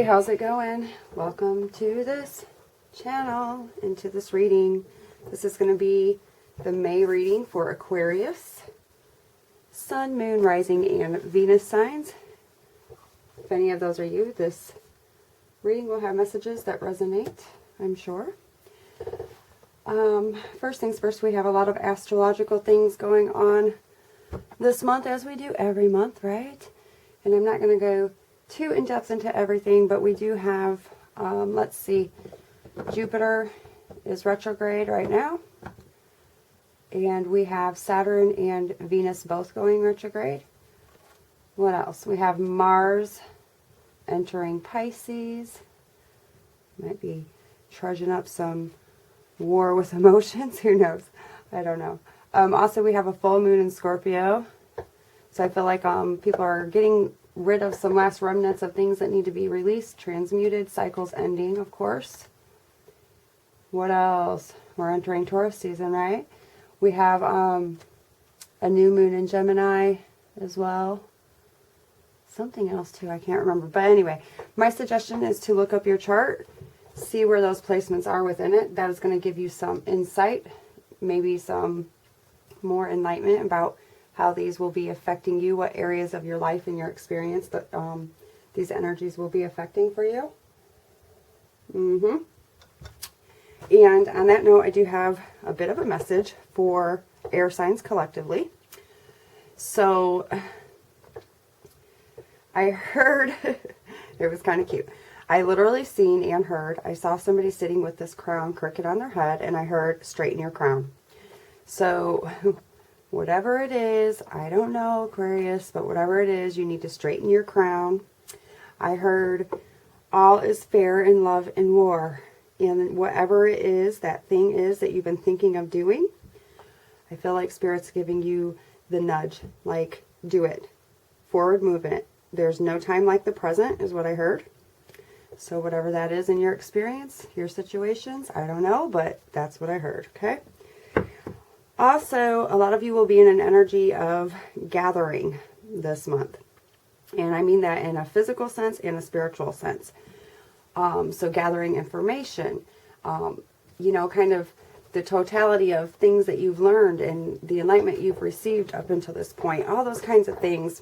how's it going? Welcome to this channel and to this reading. This is going to be the May reading for Aquarius, Sun, Moon, Rising, and Venus signs. If any of those are you, this reading will have messages that resonate, I'm sure. First things first, we have a lot of astrological things going on this month, as we do every month, right? And I'm not going to go too in-depth into everything, but we do have, let's see, Jupiter is retrograde right now. And we have Saturn and Venus both going retrograde. What else? We have Mars entering Pisces. Might be trudging up some war with emotions. Who knows? I don't know. Also, we have a full moon in Scorpio. So I feel like people are getting rid of some last remnants of things that need to be released, transmuted, cycles ending, of course. What else? We're entering Taurus season, right? We have a new moon in Gemini as well. Something else too, I can't remember. But anyway, my suggestion is to look up your chart, see where those placements are within it. That is going to give you some insight, maybe some more enlightenment about how these will be affecting you, what areas of your life and your experience that these energies will be affecting for you. And on that note, I do have a bit of a message for air signs collectively. So I heard, it was kind of cute. I literally seen and heard, I saw somebody sitting with this crown cricket on their head, and I heard, straighten your crown. So whatever it is, I don't know, Aquarius, but whatever it is, you need to straighten your crown. I heard, all is fair in love and war. And whatever it is, that thing is that you've been thinking of doing, I feel like Spirit's giving you the nudge. Like, do it. Forward movement. There's no time like the present, is what I heard. So whatever that is in your experience, your situations, I don't know, but that's what I heard, okay? Also, a lot of you will be in an energy of gathering this month. And I mean that in a physical sense and a spiritual sense. So gathering information, you know, kind of the totality of things that you've learned and the enlightenment you've received up until this point, all those kinds of things.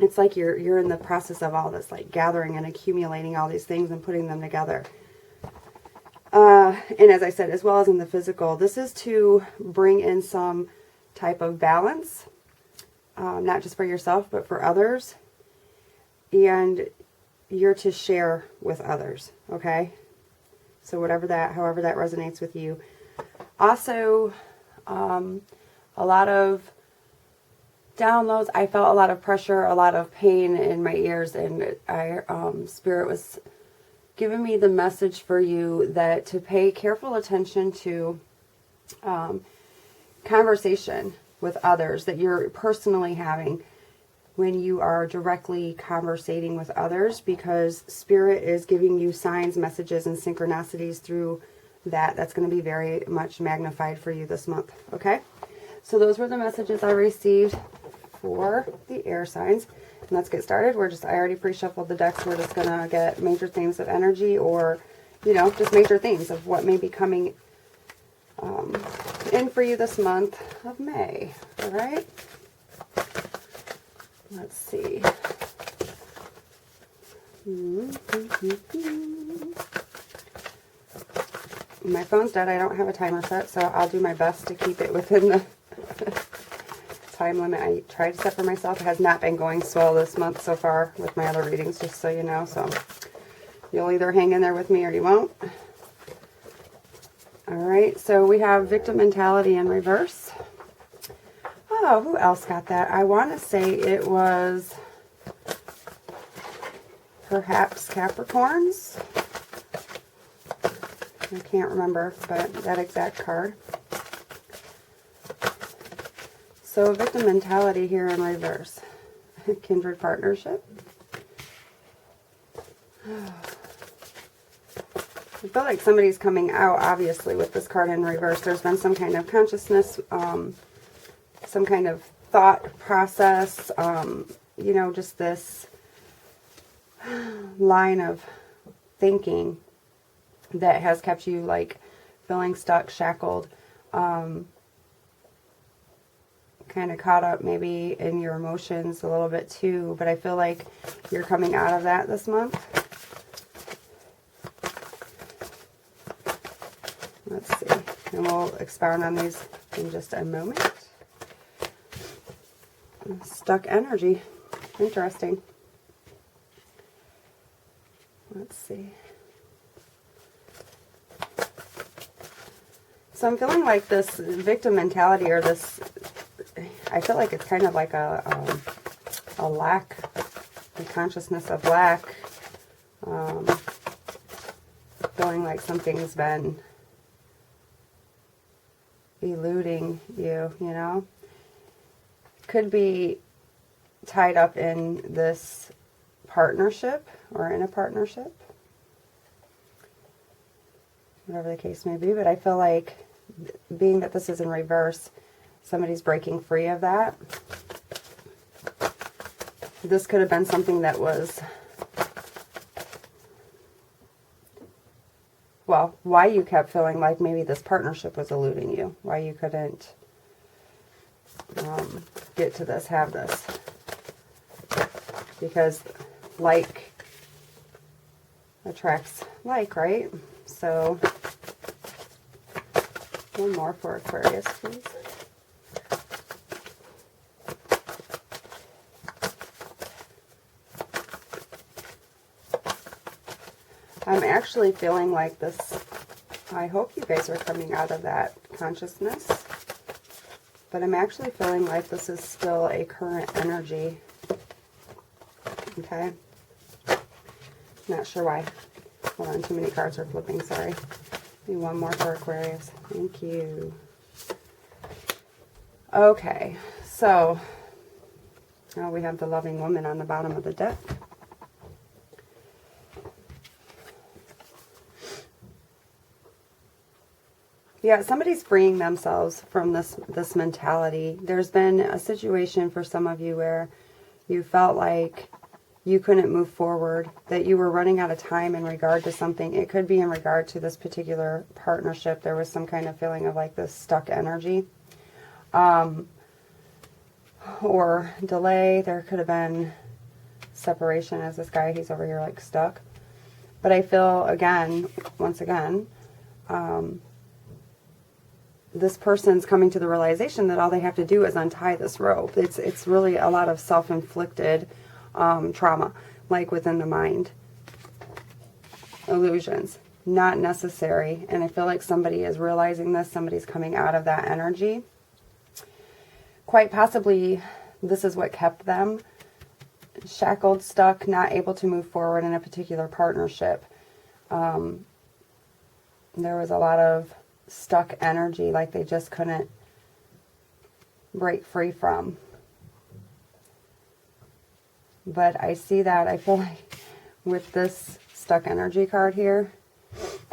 It's like you're in the process of all this, like gathering and accumulating all these things and putting them together. And as I said, as well as in the physical, this is to bring in some type of balance, not just for yourself, but for others. And you're to share with others, okay? So however that resonates with you. Also, a lot of downloads. I felt a lot of pressure, a lot of pain in my ears, and Spirit was giving me the message for you that to pay careful attention to conversation with others that you're personally having when you are directly conversating with others, because Spirit is giving you signs, messages, and synchronicities through that. That's going to be very much magnified for you this month, okay? So those were the messages I received for the air signs. And let's get started. I already pre-shuffled the decks. We're just going to get major themes of energy, or, you know, just major themes of what may be coming in for you this month of May. All right? Let's see. My phone's dead. I don't have a timer set, so I'll do my best to keep it within the time limit I tried to set for myself. It has not been going swell this month so far with my other readings, just so you know. So you'll either hang in there with me or you won't. All right, so we have victim mentality in reverse. Oh, who else got that? I want to say it was perhaps Capricorns. I can't remember, but that exact card. So victim mentality here in reverse. Kindred partnership. I feel like somebody's coming out, obviously, with this card in reverse. There's been some kind of consciousness, some kind of thought process, you know, just this line of thinking that has kept you like feeling stuck, shackled, kind of caught up maybe in your emotions a little bit too, but I feel like you're coming out of that this month. Let's see, and we'll expound on these in just a moment. Stuck energy, interesting. Let's see. So I'm feeling like this victim mentality, or this, I feel like it's kind of like a lack, the consciousness of lack, feeling like something's been eluding you, you know? Could be tied up in this partnership, or in a partnership, whatever the case may be, but I feel like, being that this is in reverse, somebody's breaking free of that. This could have been something that was, well, why you kept feeling like maybe this partnership was eluding you, why you couldn't get to this, have this, because like attracts like, right? So one more for Aquarius, please. I'm actually feeling like this, I hope you guys are coming out of that consciousness, but I'm actually feeling like this is still a current energy. Okay? Not sure why. Hold on, too many cards are flipping, sorry. Maybe one more for Aquarius. Thank you. Okay, so now we have the loving woman on the bottom of the deck. Yeah, somebody's freeing themselves from this mentality. There's been a situation for some of you where you felt like you couldn't move forward, that you were running out of time in regard to something. It could be in regard to this particular partnership. There was some kind of feeling of like this stuck energy. Or delay. There could have been separation, as this guy, he's over here like stuck. But I feel, again, once again, this person's coming to the realization that all they have to do is untie this rope. It's really a lot of self-inflicted trauma, like within the mind. Illusions, not necessary. And I feel like somebody is realizing this. Somebody's coming out of that energy. Quite possibly, this is what kept them shackled, stuck, not able to move forward in a particular partnership. There was a lot of stuck energy, like they just couldn't break free from. But I see that, I feel like with this stuck energy card here,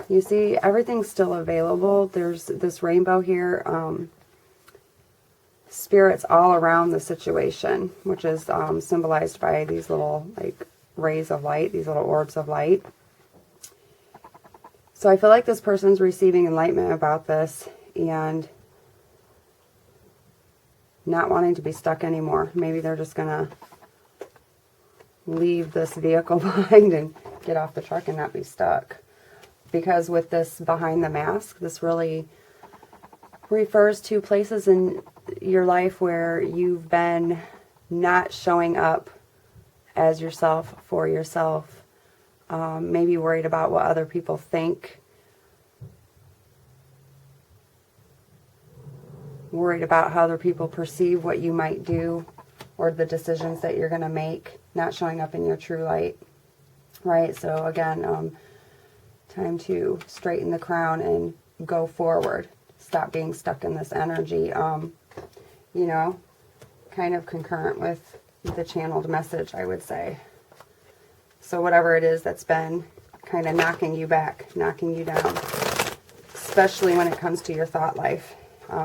you see everything's still available. There's this rainbow here, spirits all around the situation, which is symbolized by these little like rays of light, these little orbs of light. So I feel like this person's receiving enlightenment about this and not wanting to be stuck anymore. Maybe they're just gonna leave this vehicle behind and get off the truck and not be stuck. Because with this behind the mask, this really refers to places in your life where you've been not showing up as yourself, for yourself. Maybe worried about what other people think. Worried about how other people perceive what you might do or the decisions that you're going to make. Not showing up in your true light. Right? So again, time to straighten the crown and go forward. Stop being stuck in this energy. You know, kind of concurrent with the channeled message, I would say. So whatever it is that's been kind of knocking you back, knocking you down, especially when it comes to your thought life,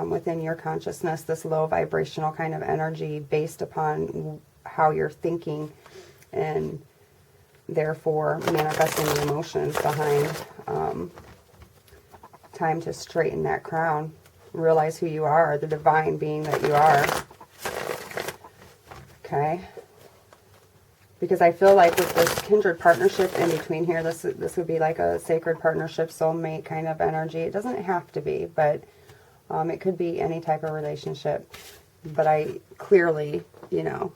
within your consciousness, this low vibrational kind of energy based upon how you're thinking and therefore manifesting the emotions behind. Time to straighten that crown. Realize who you are, the divine being that you are. Okay? Because I feel like with this kindred partnership in between here, this would be like a sacred partnership, soulmate kind of energy. It doesn't have to be, but it could be any type of relationship. But I clearly, you know,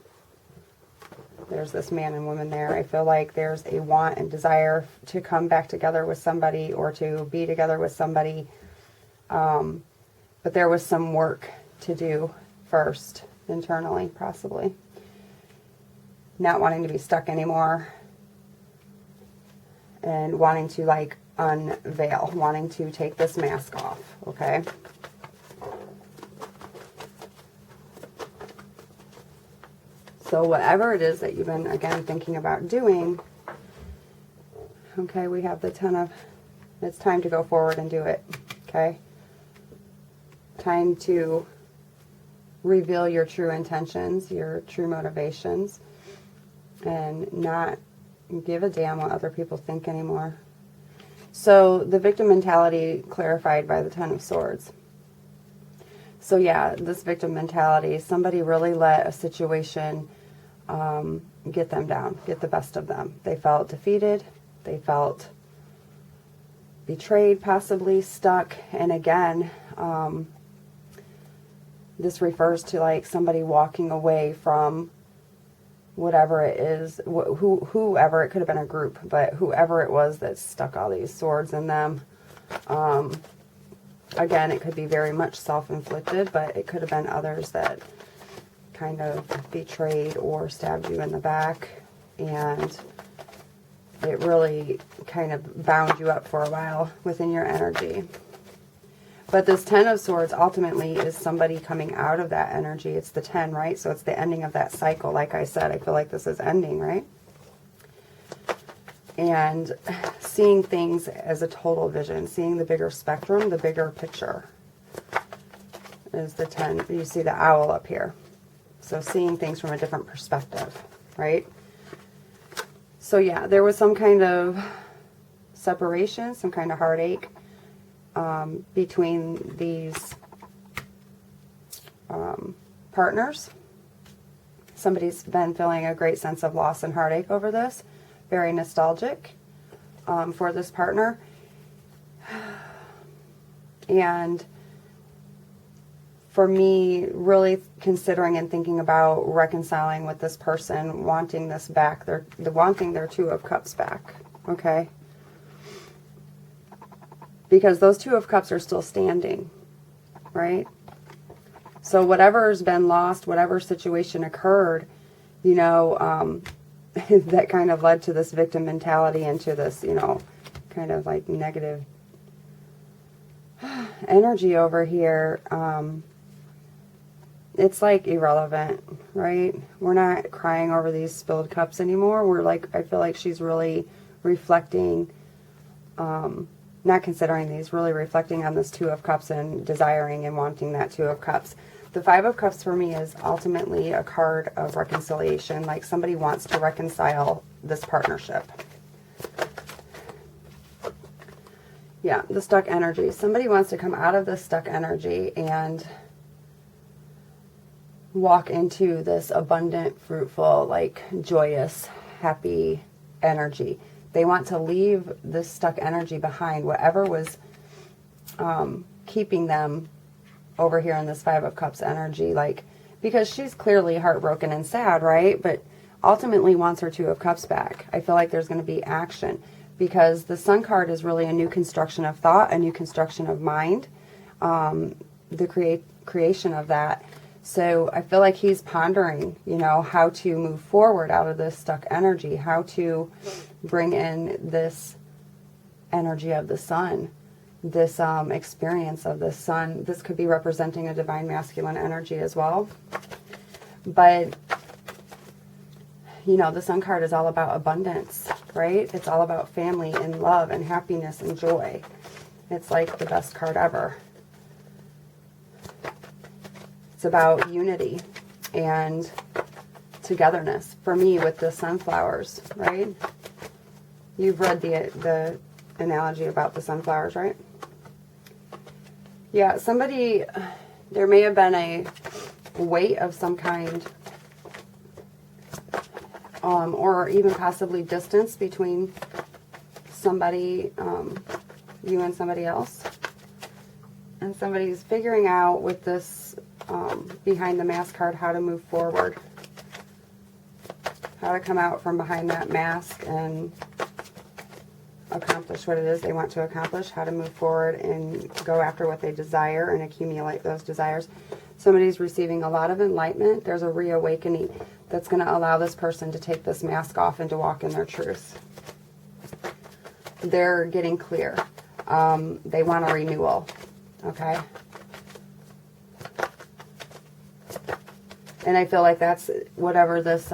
there's this man and woman there. I feel like there's a want and desire to come back together with somebody or to be together with somebody. But there was some work to do first, internally, possibly. Not wanting to be stuck anymore. And wanting to, like, unveil. Wanting to take this mask off, okay? So whatever it is that you've been, again, thinking about doing, okay, we have the 10 of, it's time to go forward and do it, okay? Time to reveal your true intentions, your true motivations, and not give a damn what other people think anymore. So the victim mentality clarified by the 10 of Swords. So yeah, this victim mentality, somebody really let a situation get them down, get the best of them. They felt defeated, they felt betrayed, possibly stuck, and again, this refers to like somebody walking away from whatever it is, whoever, it could have been a group, but whoever it was that stuck all these swords in them. Again, it could be very much self-inflicted, but it could have been others that kind of betrayed or stabbed you in the back, and it really kind of bound you up for a while within your energy. But this 10 of Swords ultimately is somebody coming out of that energy. It's the 10, right? So it's the ending of that cycle. Like I said, I feel like this is ending, right? And seeing things as a total vision, seeing the bigger spectrum, the bigger picture is the 10. You see the owl up here. So seeing things from a different perspective, right? So yeah, there was some kind of separation, some kind of heartache between these partners. Somebody's been feeling a great sense of loss and heartache over this. Very nostalgic for this partner. And for me, really considering and thinking about reconciling with this person, wanting this back, wanting their 2 of Cups back, okay? Because those 2 of Cups are still standing, right? So whatever's been lost, whatever situation occurred, you know, that kind of led to this victim mentality and to this, you know, kind of like negative energy over here. It's like irrelevant, right? We're not crying over these spilled cups anymore. We're like, I feel like she's really reflecting, not considering these, really reflecting on this 2 of Cups and desiring and wanting that 2 of Cups. The 5 of Cups for me is ultimately a card of reconciliation, like somebody wants to reconcile this partnership. Yeah, the stuck energy. Somebody wants to come out of this stuck energy and walk into this abundant, fruitful, like joyous, happy energy. They want to leave this stuck energy behind, whatever was keeping them over here in this 5 of Cups energy, like, because she's clearly heartbroken and sad, right? But ultimately wants her 2 of Cups back. I feel like there's going to be action, because the Sun card is really a new construction of thought, a new construction of mind, the creation of that. So I feel like he's pondering, you know, how to move forward out of this stuck energy, how to bring in this energy of the Sun, this experience of the Sun. This could be representing a divine masculine energy as well. But, you know, the Sun card is all about abundance, right? It's all about family and love and happiness and joy. It's like the best card ever. It's about unity and togetherness for me with the sunflowers, right? You've read the analogy about the sunflowers, right? Yeah, somebody, there may have been a weight of some kind, or even possibly distance between somebody, you and somebody else. And somebody's figuring out with this behind the mask card how to move forward. How to come out from behind that mask and accomplish what it is they want to accomplish. How to move forward and go after what they desire and accumulate those desires. Somebody's receiving a lot of enlightenment. There's a reawakening that's going to allow this person to take this mask off and to walk in their truth. They're getting clear. They want a renewal. Okay? And I feel like that's whatever this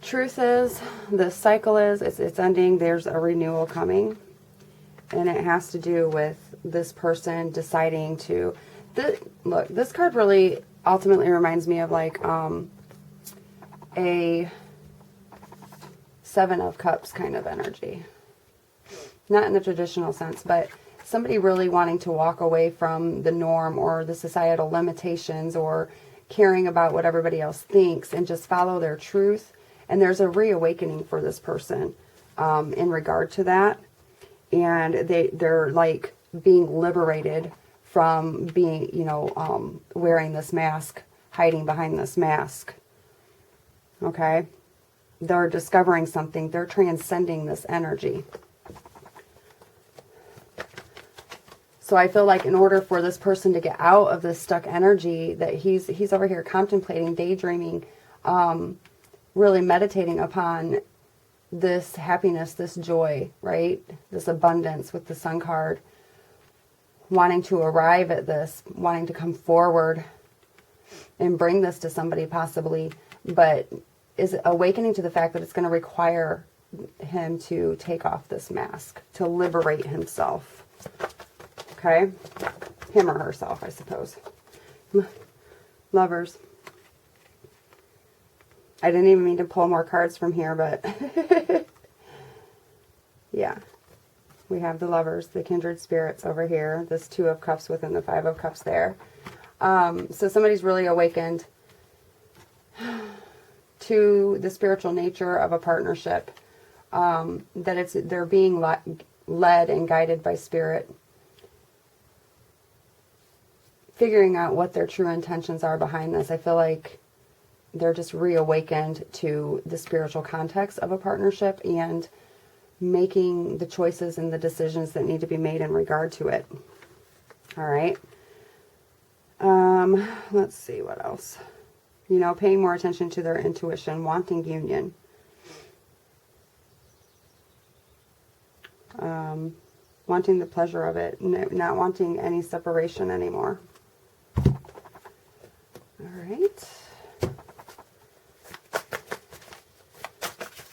truth is, this cycle is, it's ending. There's a renewal coming. And it has to do with this person deciding to... Look, this card really ultimately reminds me of like a Seven of Cups kind of energy. Not in the traditional sense, but somebody really wanting to walk away from the norm or the societal limitations or caring about what everybody else thinks and just follow their truth. And there's a reawakening for this person in regard to that. And they're like being liberated from being, you know, wearing this mask, hiding behind this mask. Okay? They're discovering something. They're transcending this energy. So I feel like in order for this person to get out of this stuck energy, that he's over here contemplating, daydreaming, really meditating upon this happiness, this joy, right? This abundance with the Sun card. Wanting to arrive at this, wanting to come forward and bring this to somebody possibly, but is awakening to the fact that it's going to require him to take off this mask, to liberate himself. Okay? Him or herself, I suppose. Lovers. I didn't even mean to pull more cards from here, but yeah. We have the Lovers, the kindred spirits over here. This Two of Cups within the Five of Cups there. So somebody's really awakened to the spiritual nature of a partnership. That they're being led and guided by Spirit. Figuring out what their true intentions are behind this. I feel like they're just reawakened to the spiritual context of a partnership and making the choices and the decisions that need to be made in regard to it. All right. Let's see what else. You know, paying more attention to their intuition, wanting union. Wanting the pleasure of it, not wanting any separation anymore. All right.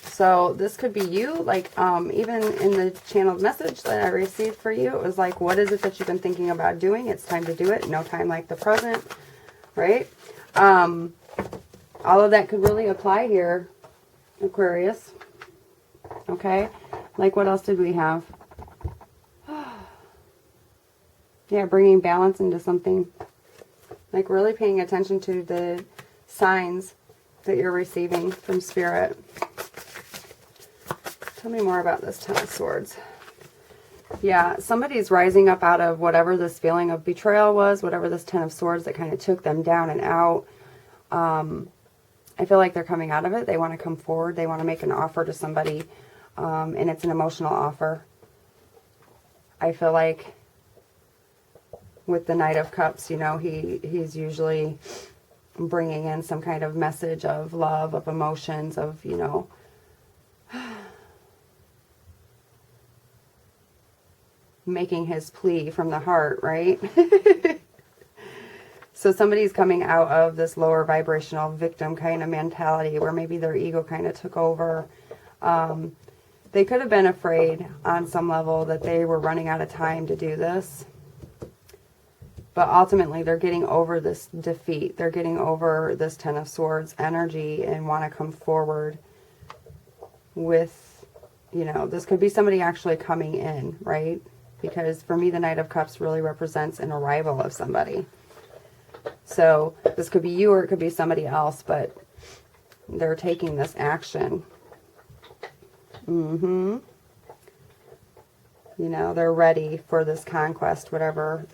So this could be you, like even in the channeled message that I received for you, it was like, what is it that you've been thinking about doing? It's time to do it. No time like the present, right? All of that could really apply here, Aquarius. Okay, like what else did we have? Yeah, bringing balance into something. Like really paying attention to the signs that you're receiving from Spirit. Tell me more about this Ten of Swords. Yeah, somebody's rising up out of whatever this feeling of betrayal was, whatever this Ten of Swords that kind of took them down and out. I feel like they're coming out of it. They want to come forward. They want to make an offer to somebody, and it's an emotional offer. I feel like with the Knight of Cups, you know, he's usually bringing in some kind of message of love, of emotions, of, you know, making his plea from the heart, right? So somebody's coming out of this lower vibrational victim kind of mentality where maybe their ego kind of took over. They could have been afraid on some level that they were running out of time to do this. But ultimately, they're getting over this defeat. They're getting over this Ten of Swords energy and want to come forward with, you know, this could be somebody actually coming in, right? Because for me, the Knight of Cups really represents an arrival of somebody. So this could be you or it could be somebody else, but they're taking this action. You know, they're ready for this conquest, whatever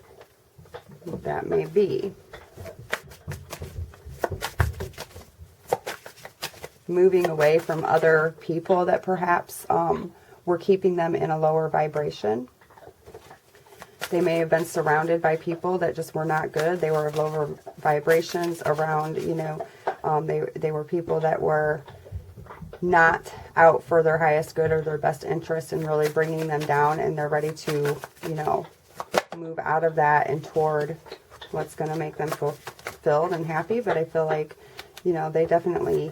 that may be. Moving away from other people that perhaps were keeping them in a lower vibration. They may have been surrounded by people that just were not good. They were of lower vibrations around, you know, they were people that were not out for their highest good or their best interest and really bringing them down, and they're ready to, you know, move out of that and toward what's going to make them fulfilled and happy. But I feel like, you know, they definitely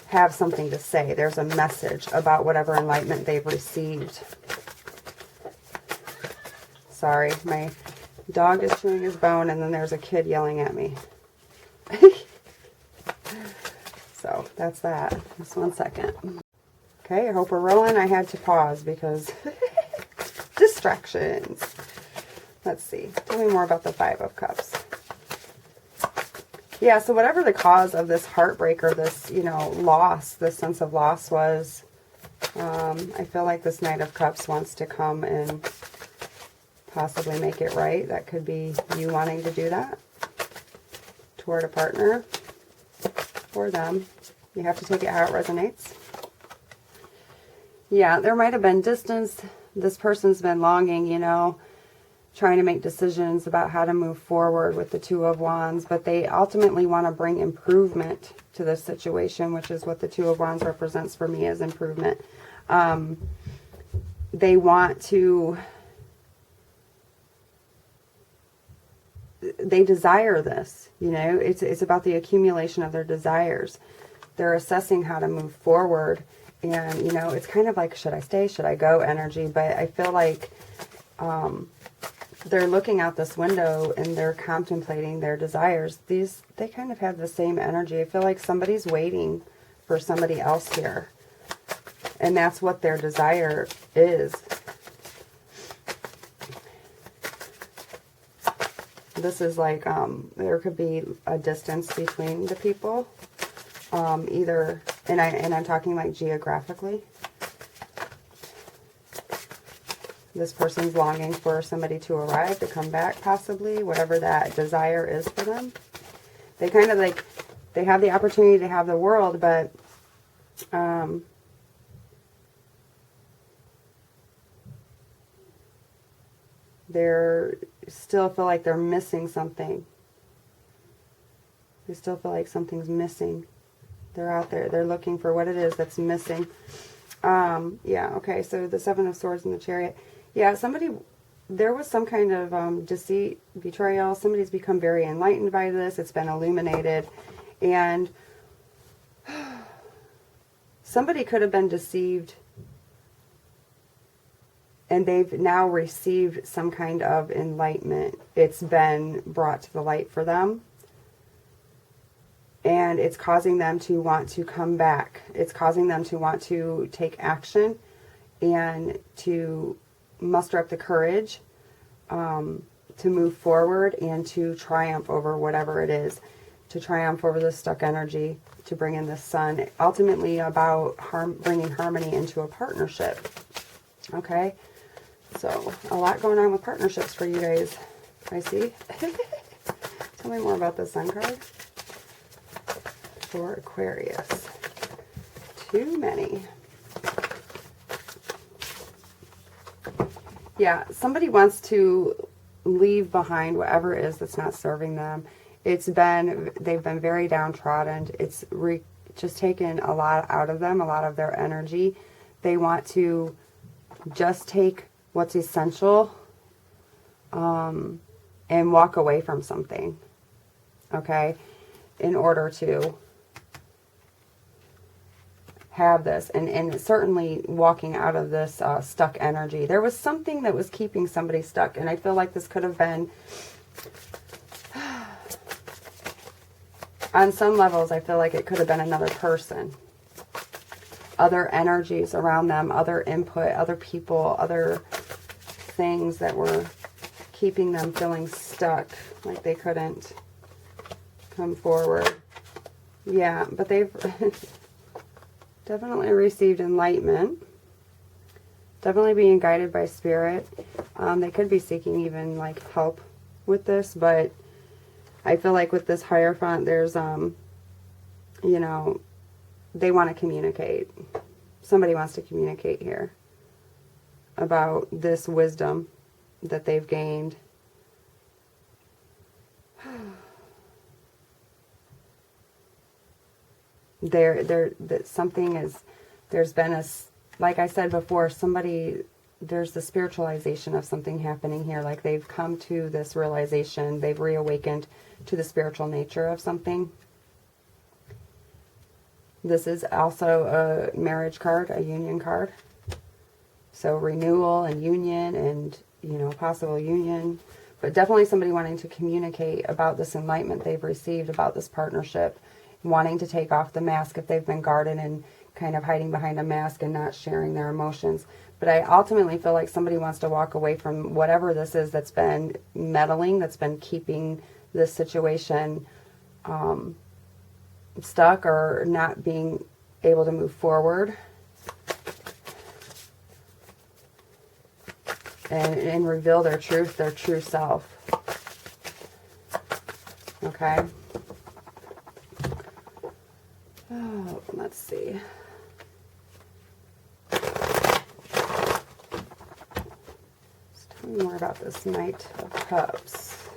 have something to say. There's a message about whatever enlightenment they've received. Sorry, my dog is chewing his bone and then there's a kid yelling at me. So that's that. Just 1 second. Okay, I hope we're rolling. I had to pause because distractions. Let's see. Tell me more about the Five of Cups. Yeah, so whatever the cause of this heartbreak or this, you know, loss, this sense of loss was, I feel like this Knight of Cups wants to come and possibly make it right. That could be you wanting to do that toward a partner or them. You have to take it how it resonates. Yeah, there might have been distance. This person's been longing, you know, trying to make decisions about how to move forward with the Two of Wands, but they ultimately want to bring improvement to this situation, which is what the Two of Wands represents for me as improvement. They want to, they desire this, you know, it's about the accumulation of their desires. They're assessing how to move forward, and, you know, it's kind of like, should I stay, should I go energy, but I feel like, they're looking out this window and they're contemplating their desires. They kind of have the same energy. I feel like somebody's waiting for somebody else here. And that's what their desire is. This is like, there could be a distance between the people. Either, and I'm talking like geographically. This person's longing for somebody to arrive, to come back, possibly, whatever that desire is for them. They kind of like, they have the opportunity to have the world, but they're still feel like they're missing something. They still feel like something's missing. They're out there. They're looking for what it is that's missing. Yeah, okay, so the Seven of Swords and the Chariot. Yeah, there was some kind of deceit, betrayal. Somebody's become very enlightened by this. It's been illuminated. And somebody could have been deceived, and they've now received some kind of enlightenment. It's been brought to the light for them. And it's causing them to want to come back. It's causing them to want to take action and to muster up the courage to move forward and to triumph over whatever it is. To triumph over this stuck energy, to bring in the sun. Ultimately about bringing harmony into a partnership. Okay? So, a lot going on with partnerships for you guys, I see. Tell me more about the Sun card. For Aquarius. Too many. Yeah, somebody wants to leave behind whatever it is that's not serving them. They've been very downtrodden. It's just taken a lot out of them, a lot of their energy. They want to just take what's essential and walk away from something, okay, in order to have this, and certainly walking out of this stuck energy. There was something that was keeping somebody stuck, and I feel like this could have been, on some levels, I feel like it could have been another person. other energies around them, other input, other people, other things that were keeping them feeling stuck, like they couldn't come forward. Yeah, but they've definitely received enlightenment. Definitely being guided by spirit. They could be seeking even like help with this, but I feel like with this Hierophant, there's, you know, they want to communicate. Somebody wants to communicate here about this wisdom that they've gained. That something is, there's been a, like I said before, there's the spiritualization of something happening here. Like they've come to this realization, they've reawakened to the spiritual nature of something. This is also a marriage card, a union card. So renewal and union and, you know, possible union. But definitely somebody wanting to communicate about this enlightenment they've received, about this partnership, wanting to take off the mask if they've been guarded and kind of hiding behind a mask and not sharing their emotions. But I ultimately feel like somebody wants to walk away from whatever this is that's been meddling, that's been keeping this situation stuck or not being able to move forward. And reveal their truth, their true self. Okay. Oh, let's see. Tell me more about this Knight of Cups.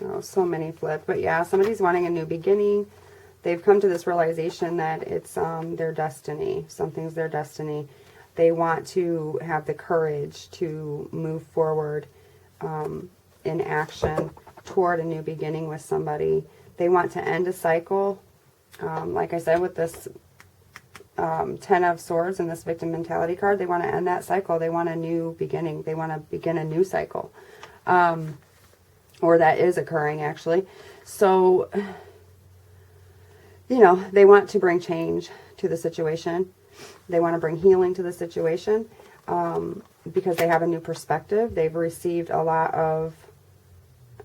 Oh, so many flipped. But yeah, somebody's wanting a new beginning. They've come to this realization that it's their destiny. Something's their destiny. They want to have the courage to move forward in action toward a new beginning with somebody. They want to end a cycle. Like I said, with this Ten of Swords and this victim mentality card, they want to end that cycle. They want a new beginning. They want to begin a new cycle. Or that is occurring, actually. So, you know, they want to bring change to the situation. They want to bring healing to the situation because they have a new perspective. They've received a lot of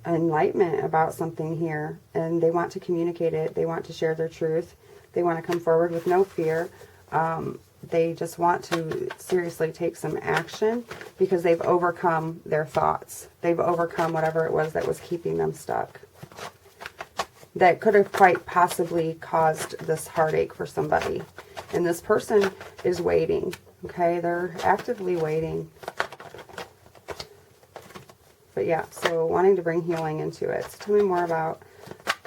enlightenment about something here, and they want to communicate it. They want to share their truth. They want to come forward with no fear. They just want to seriously take some action because they've overcome their thoughts. They've overcome whatever it was that was keeping them stuck. That could have quite possibly caused this heartache for somebody. And this person is waiting, okay? They're actively waiting. But yeah, so wanting to bring healing into it. So tell me more about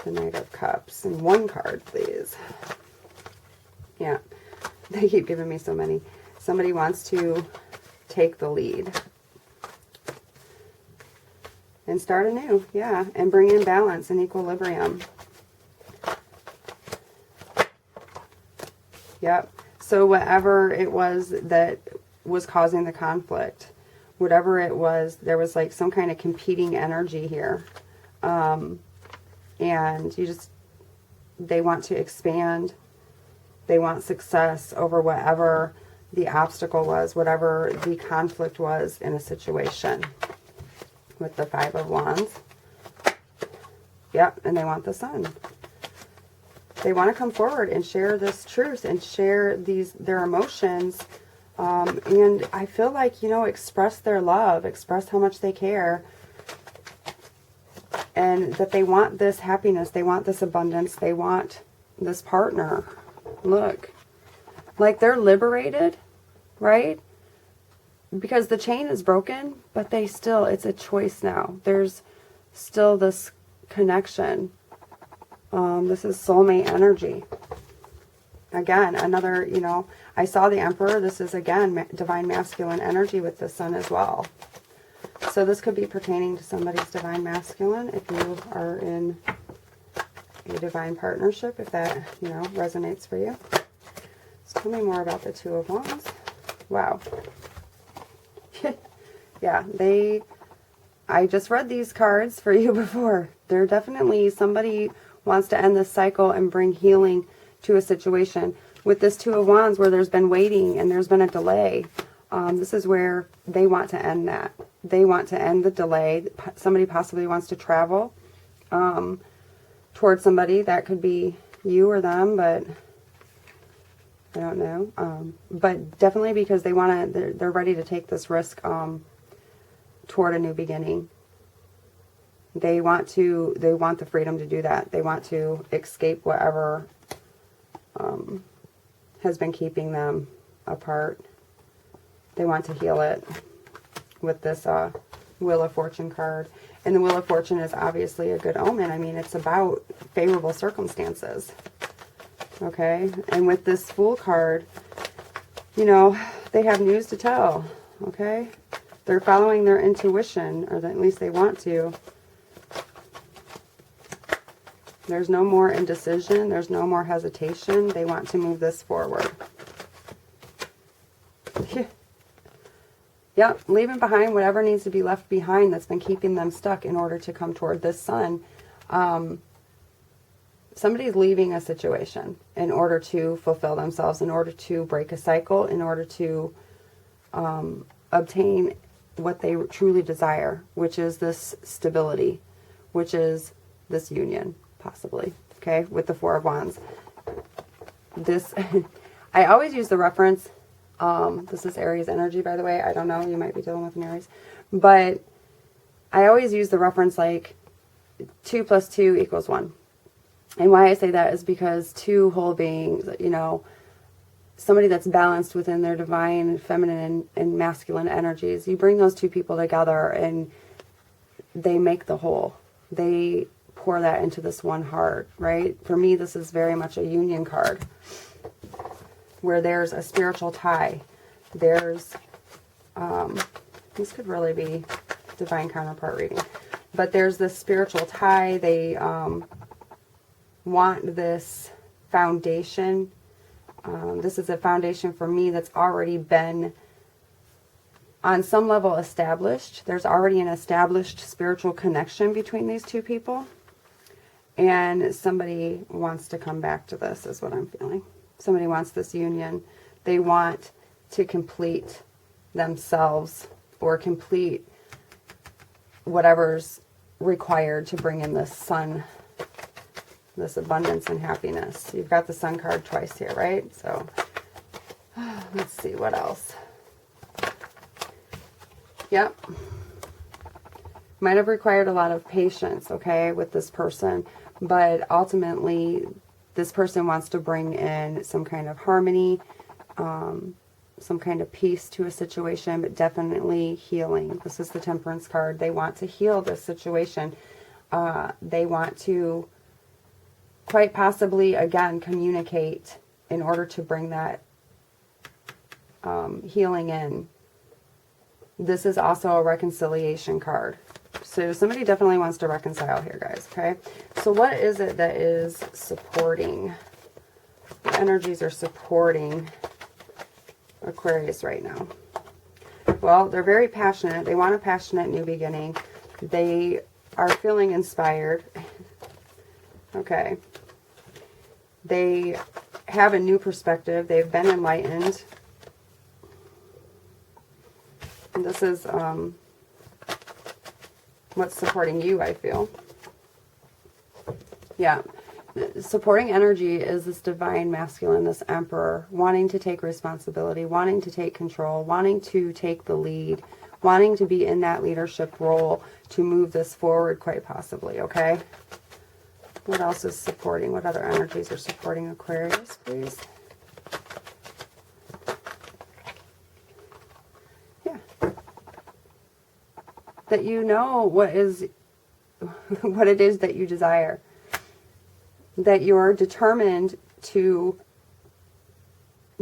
the Knight of Cups. And one card, please. Yeah, they keep giving me so many. Somebody wants to take the lead. And start anew, yeah. And bring in balance and equilibrium. Yep. So whatever it was that was causing the conflict, whatever it was, there was like some kind of competing energy here. And they want to expand. They want success over whatever the obstacle was, whatever the conflict was in a situation. With the Five of Wands. Yep, and they want the Sun. They want to come forward and share this truth and share their emotions. And I feel like, you know, express their love, express how much they care. And that they want this happiness, they want this abundance, they want this partner. Look, like they're liberated, right? Because the chain is broken, but it's a choice now. There's still this connection. This is soulmate energy. Again, another, you know, I saw the Emperor. This is, again, divine masculine energy with the Sun as well. So this could be pertaining to somebody's divine masculine if you are in a divine partnership, if that, you know, resonates for you. So tell me more about the Two of Wands. Wow. Yeah, I just read these cards for you before. They're definitely, somebody wants to end this cycle and bring healing to a situation. With this Two of Wands, where there's been waiting and there's been a delay, this is where they want to end that. They want to end the delay. Somebody possibly wants to travel towards somebody. That could be you or them, but I don't know. But definitely because they want to, they're ready to take this risk toward a new beginning. They want the freedom to do that. They want to escape whatever has been keeping them apart. They want to heal it with this Wheel of Fortune card. And the Wheel of Fortune is obviously a good omen. I mean, it's about favorable circumstances. Okay? And with this Fool card, you know, they have news to tell. Okay? They're following their intuition, or at least they want to. There's no more indecision. There's no more hesitation. They want to move this forward. Yep, leaving behind whatever needs to be left behind that's been keeping them stuck in order to come toward this sun. Somebody's leaving a situation in order to fulfill themselves, in order to break a cycle, in order to obtain what they truly desire, which is this stability, which is this union, possibly, okay, with the Four of Wands. This, I always use the reference, this is Aries energy, by the way. I don't know, you might be dealing with an Aries, but I always use the reference like 2 + 2 = 1. And why I say that is because two whole beings, you know, somebody that's balanced within their divine feminine and masculine energies, you bring those two people together and they make the whole. They pour that into this one heart, right? For me, this is very much a union card where there's a spiritual tie. There's, this could really be divine counterpart reading, but there's this spiritual tie. They want this foundation. This is a foundation for me that's already been on some level established. There's already an established spiritual connection between these two people. And somebody wants to come back to this, is what I'm feeling. Somebody wants this union. They want to complete themselves or complete whatever's required to bring in this sun, this abundance and happiness. You've got the Sun card twice here, right? So let's see what else. Yep. Might have required a lot of patience, okay, with this person. But ultimately, this person wants to bring in some kind of harmony, some kind of peace to a situation, but definitely healing. This is the Temperance card. They want to heal this situation. They want to quite possibly, again, communicate in order to bring that healing in. This is also a reconciliation card. So somebody definitely wants to reconcile here, guys, okay? So what is it that is supporting? The energies are supporting Aquarius right now. Well, they're very passionate. They want a passionate new beginning. They are feeling inspired. Okay. They have a new perspective. They've been enlightened. And this is what's supporting you, I feel. Yeah. Supporting energy is this divine masculine, this emperor, wanting to take responsibility, wanting to take control, wanting to take the lead, wanting to be in that leadership role to move this forward quite possibly, okay? What else is supporting? What other energies are supporting Aquarius, please? Yeah. That you know what it is that you desire. That you're determined to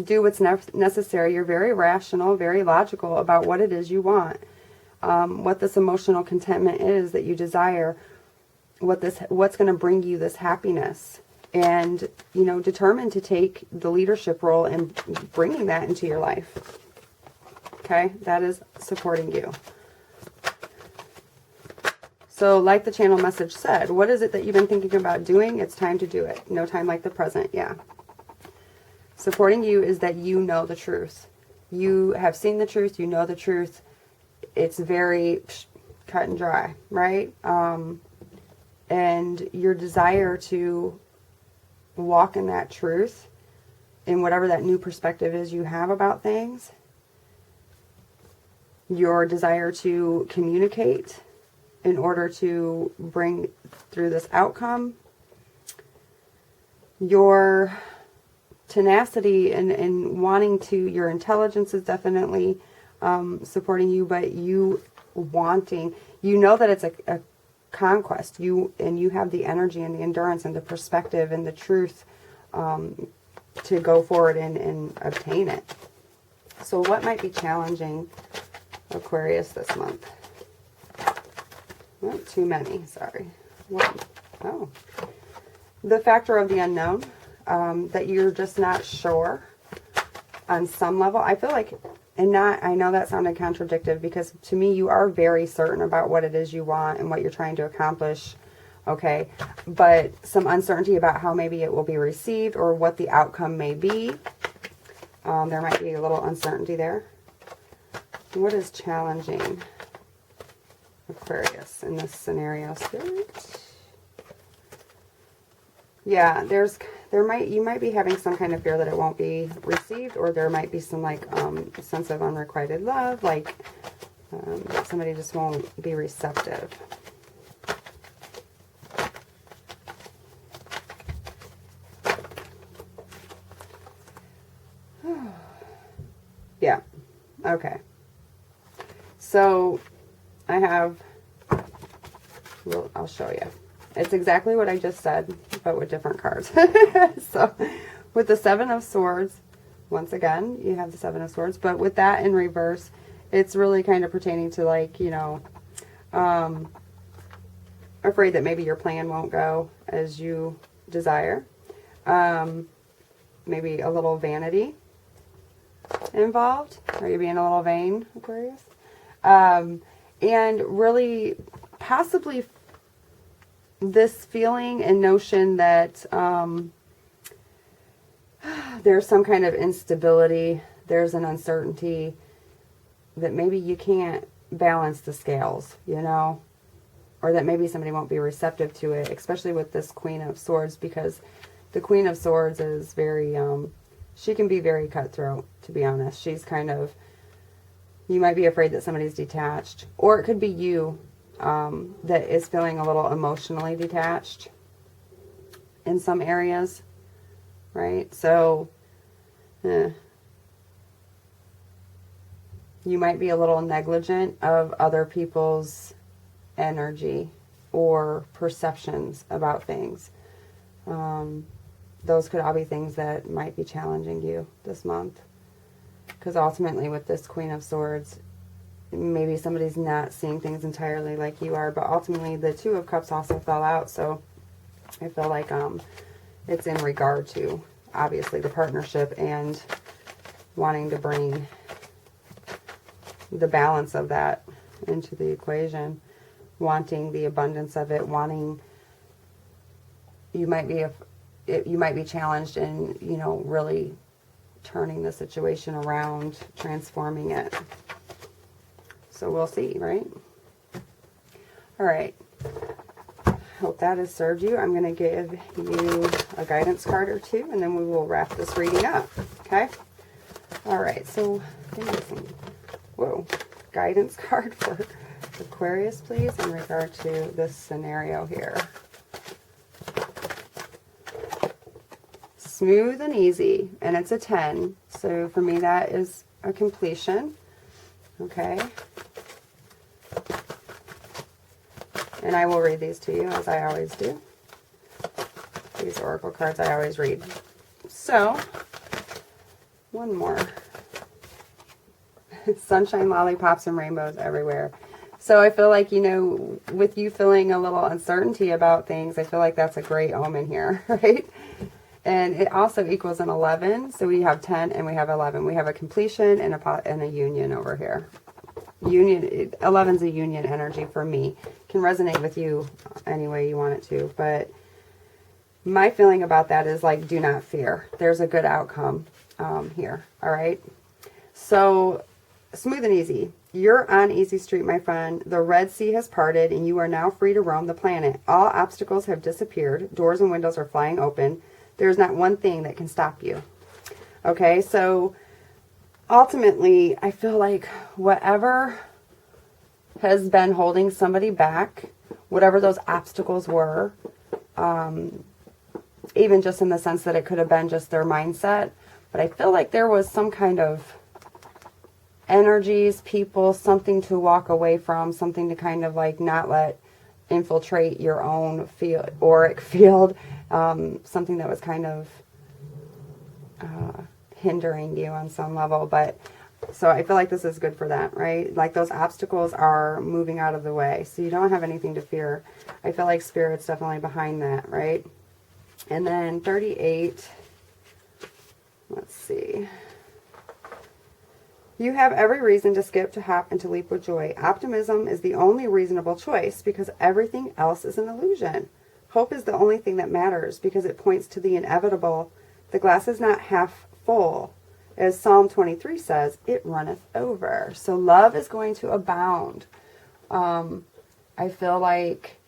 do what's necessary. You're very rational, very logical about what it is you want. What this emotional contentment is that you desire. What's going to bring you this happiness. And, you know, determined to take the leadership role and bringing that into your life. Okay? That is supporting you. So, like the channel message said, what is it that you've been thinking about doing? It's time to do it. No time like the present. Yeah. supporting you is that you know the truth. You have seen the truth. You know the truth. It's very cut and dry, right? And your desire to walk in that truth, in whatever that new perspective is you have about things, your desire to communicate in order to bring through this outcome, your tenacity and wanting to, your intelligence is definitely supporting you, but you wanting, you know that it's a conquest, you have the energy and the endurance and the perspective and the truth to go forward and obtain it. So what might be challenging Aquarius this month? Not too many, sorry. One. Oh. The factor of the unknown, that you're just not sure on some level. I feel like, I know that sounded contradictory, because to me you are very certain about what it is you want and what you're trying to accomplish, okay? But some uncertainty about how maybe it will be received or what the outcome may be. There might be a little uncertainty there. What is challenging Aquarius in this scenario, Spirit? Yeah, you might be having some kind of fear that it won't be received, or there might be some sense of unrequited love, that somebody just won't be receptive. Yeah. Okay. So I have, well, I'll show you. It's exactly what I just said, but with different cards. So with the Seven of Swords, once again, you have the Seven of Swords, but with that in reverse, it's really kind of pertaining to afraid that maybe your plan won't go as you desire. Maybe a little vanity involved. Are you being a little vain, Aquarius? And really possibly this feeling and notion that there's some kind of instability, there's an uncertainty, that maybe you can't balance the scales, or that maybe somebody won't be receptive to it, especially with this Queen of Swords, because the Queen of Swords is very, she can be very cutthroat, to be honest. She's kind of, you might be afraid that somebody's detached, or it could be you that is feeling a little emotionally detached in some areas, right? So you might be a little negligent of other people's energy or perceptions about things. Those could all be things that might be challenging you this month, because ultimately with this Queen of Swords, maybe somebody's not seeing things entirely like you are, but ultimately the Two of Cups also fell out, so I feel like it's in regard to, obviously, the partnership and wanting to bring the balance of that into the equation, wanting the abundance of it, wanting, you might be challenged in, really turning the situation around, transforming it. So we'll see, right? All right. Hope that has served you. I'm going to give you a guidance card or two, and then we will wrap this reading up. Okay? All right. So, guidance card for Aquarius, please, in regard to this scenario here. Smooth and easy, and it's a 10. So for me, that is a completion. Okay? And I will read these to you, as I always do. These oracle cards I always read. So, one more. Sunshine, lollipops, and rainbows everywhere. So I feel like, with you feeling a little uncertainty about things, I feel like that's a great omen here, right? And it also equals an 11. So we have 10 and we have 11. We have a completion and a union over here. 11's a union energy for me. Can resonate with you any way you want it to. But my feeling about that is do not fear. There's a good outcome. here. All right. So smooth and easy. You're on easy street, my friend. The Red Sea has parted and you are now free to roam the planet. All obstacles have disappeared. Doors and windows are flying open. There's not one thing that can stop you. Okay, so ultimately, I feel like whatever has been holding somebody back, whatever those obstacles were, even just in the sense that it could have been just their mindset, but I feel like there was some kind of energies, people, something to walk away from, something to kind of like not let infiltrate your own field, auric field, something that was kind of hindering you on some level. But so I feel like this is good for that, right? Like those obstacles are moving out of the way, so you don't have anything to fear. I feel like Spirit's definitely behind that, right? And then 38, let's see. You have every reason to skip, to hop, and to leap with joy. Optimism is the only reasonable choice because everything else is an illusion. Hope is the only thing that matters because it points to the inevitable. The glass is not half full. As Psalm 23 says, it runneth over. So love is going to abound. I feel like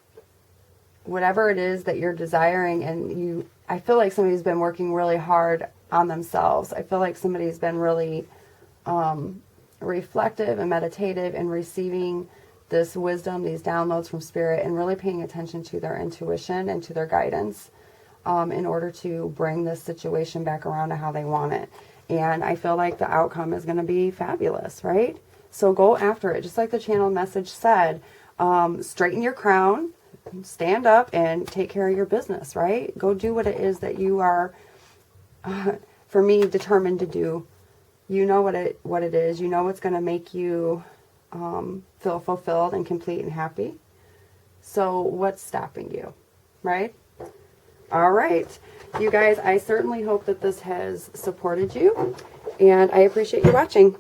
whatever it is that you're desiring, and I feel like somebody's been working really hard on themselves. I feel like somebody's been really reflective and meditative and receiving this wisdom, these downloads from Spirit, and really paying attention to their intuition and to their guidance in order to bring this situation back around to how they want it. And I feel like the outcome is going to be fabulous, right? So go after it. Just like the channel message said, straighten your crown, stand up, and take care of your business, right? Go do what it is that you are, for me, determined to do. You know what it is. You know what's going to make you feel fulfilled and complete and happy. So what's stopping you, right? All right. You guys, I certainly hope that this has supported you, and I appreciate you watching.